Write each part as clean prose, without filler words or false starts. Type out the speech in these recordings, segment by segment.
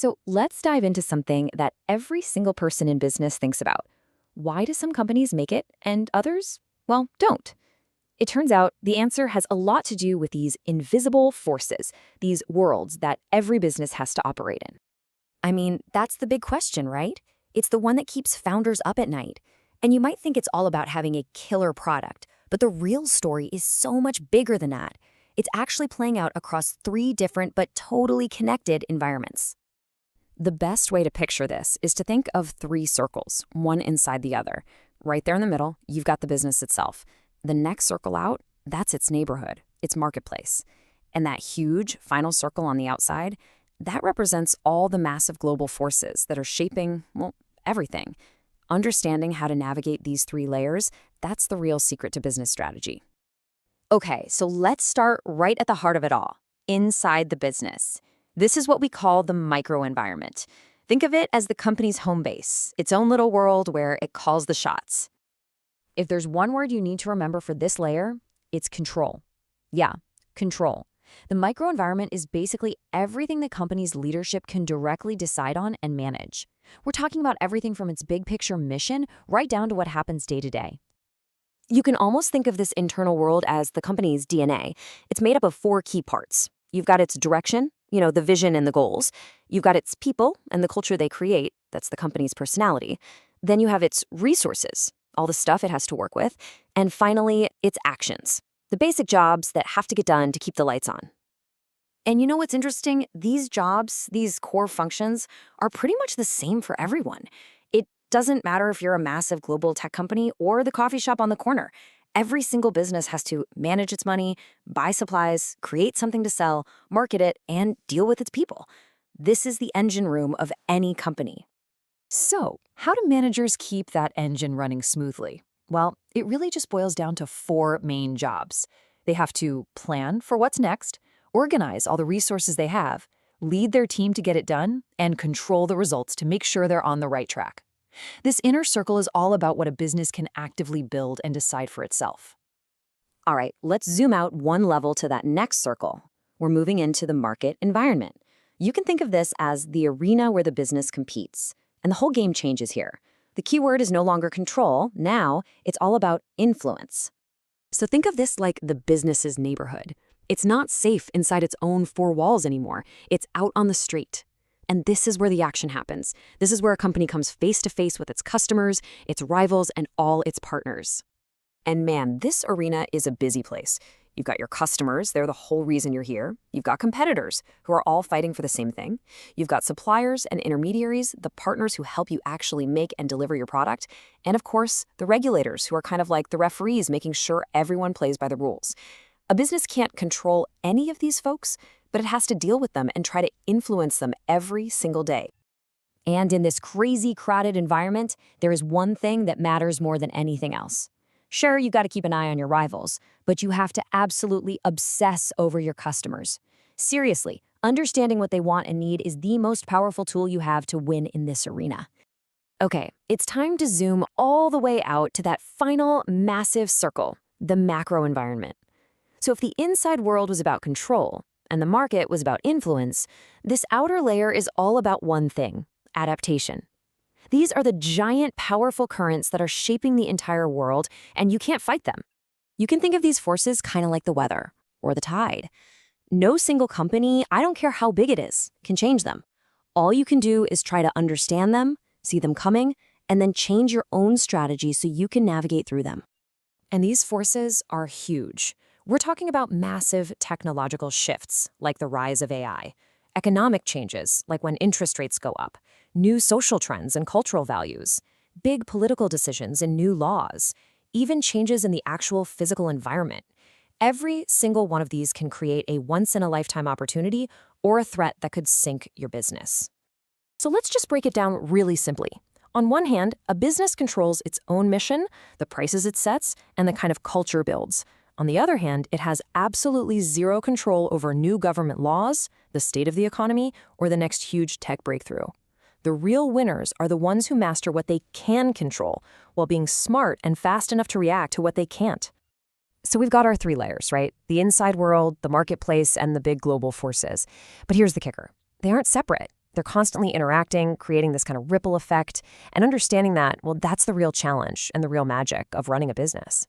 So let's dive into something that every single person in business thinks about. Why do some companies make it and others, well, don't? It turns out the answer has a lot to do with these invisible forces, these worlds that every business has to operate in. I mean, that's the big question, right? It's the one that keeps founders up at night. And you might think it's all about having a killer product, but the real story is so much bigger than that. It's actually playing out across three different but totally connected environments. The best way to picture this is to think of three circles, one inside the other. Right there in the middle, you've got the business itself. The next circle out, that's its neighborhood, its marketplace. And that huge final circle on the outside, that represents all the massive global forces that are shaping, well, everything. Understanding how to navigate these three layers, that's the real secret to business strategy. Okay, so let's start right at the heart of it all, inside the business. This is what we call the microenvironment. Think of it as the company's home base, its own little world where it calls the shots. If there's one word you need to remember for this layer, it's control. Yeah, control. The microenvironment is basically everything the company's leadership can directly decide on and manage. We're talking about everything from its big picture mission right down to what happens day to day. You can almost think of this internal world as the company's DNA. It's made up of four key parts. You've got its direction, the vision and the goals. You've got its people and the culture they create. That's the company's personality. Then you have its resources, all the stuff it has to work with. And finally, its actions, the basic jobs that have to get done to keep the lights on. And you know what's interesting? These jobs, these core functions, are pretty much the same for everyone. It doesn't matter if you're a massive global tech company or the coffee shop on the corner. Every single business has to manage its money, buy supplies, create something to sell, market it, and deal with its people. This is the engine room of any company. So, how do managers keep that engine running smoothly? Well, it really just boils down to four main jobs. They have to plan for what's next, organize all the resources they have, lead their team to get it done, and control the results to make sure they're on the right track. This inner circle is all about what a business can actively build and decide for itself. All right, let's zoom out one level to that next circle. We're moving into the market environment. You can think of this as the arena where the business competes. And the whole game changes here. The key word is no longer control. Now, it's all about influence. So think of this like the business's neighborhood. It's not safe inside its own four walls anymore. It's out on the street. And this is where the action happens. This is where a company comes face to face with its customers, its rivals, and all its partners. And man, this arena is a busy place. You've got your customers, they're the whole reason you're here. You've got competitors who are all fighting for the same thing. You've got suppliers and intermediaries, the partners who help you actually make and deliver your product. And of course, the regulators who are kind of like the referees making sure everyone plays by the rules. A business can't control any of these folks, but it has to deal with them and try to influence them every single day. And in this crazy, crowded environment, there is one thing that matters more than anything else. Sure, you got to keep an eye on your rivals, but you have to absolutely obsess over your customers. Seriously, understanding what they want and need is the most powerful tool you have to win in this arena. Okay, it's time to zoom all the way out to that final massive circle, the macro environment. So if the inside world was about control and the market was about influence, this outer layer is all about one thing: adaptation. These are the giant, powerful currents that are shaping the entire world, and you can't fight them. You can think of these forces kind of like the weather or the tide. No single company, I don't care how big it is, can change them. All you can do is try to understand them, see them coming, and then change your own strategy so you can navigate through them. And these forces are huge. We're talking about massive technological shifts, like the rise of AI, economic changes, like when interest rates go up, new social trends and cultural values, big political decisions and new laws, even changes in the actual physical environment. Every single one of these can create a once-in-a-lifetime opportunity or a threat that could sink your business. So let's just break it down really simply. On one hand, a business controls its own mission, the prices it sets, and the kind of culture it builds. On the other hand, it has absolutely zero control over new government laws, the state of the economy, or the next huge tech breakthrough. The real winners are the ones who master what they can control, while being smart and fast enough to react to what they can't. So we've got our three layers, right? The inside world, the marketplace, and the big global forces. But here's the kicker. They aren't separate. They're constantly interacting, creating this kind of ripple effect, and understanding that, well, that's the real challenge and the real magic of running a business.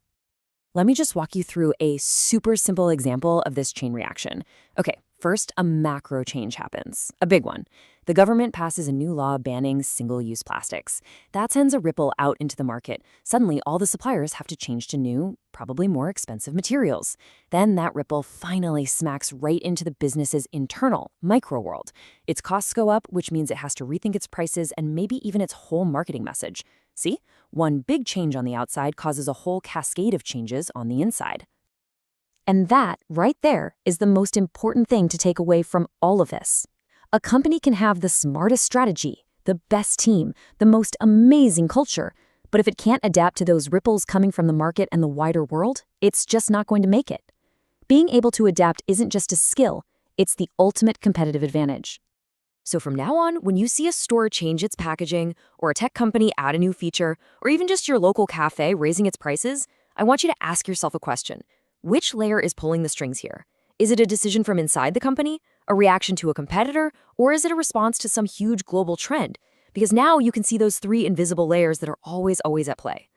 Let me just walk you through a super simple example of this chain reaction. Okay, first, a macro change happens, a big one. The government passes a new law banning single-use plastics. That sends a ripple out into the market. Suddenly, all the suppliers have to change to new, probably more expensive materials. Then that ripple finally smacks right into the business's internal, micro world. Its costs go up, which means it has to rethink its prices and maybe even its whole marketing message. See? One big change on the outside causes a whole cascade of changes on the inside. And that, right there, is the most important thing to take away from all of this. A company can have the smartest strategy, the best team, the most amazing culture, but if it can't adapt to those ripples coming from the market and the wider world, it's just not going to make it. Being able to adapt isn't just a skill, it's the ultimate competitive advantage. So from now on, when you see a store change its packaging, or a tech company add a new feature, or even just your local cafe raising its prices, I want you to ask yourself a question. Which layer is pulling the strings here? Is it a decision from inside the company, a reaction to a competitor, or is it a response to some huge global trend? Because now you can see those three invisible layers that are always at play.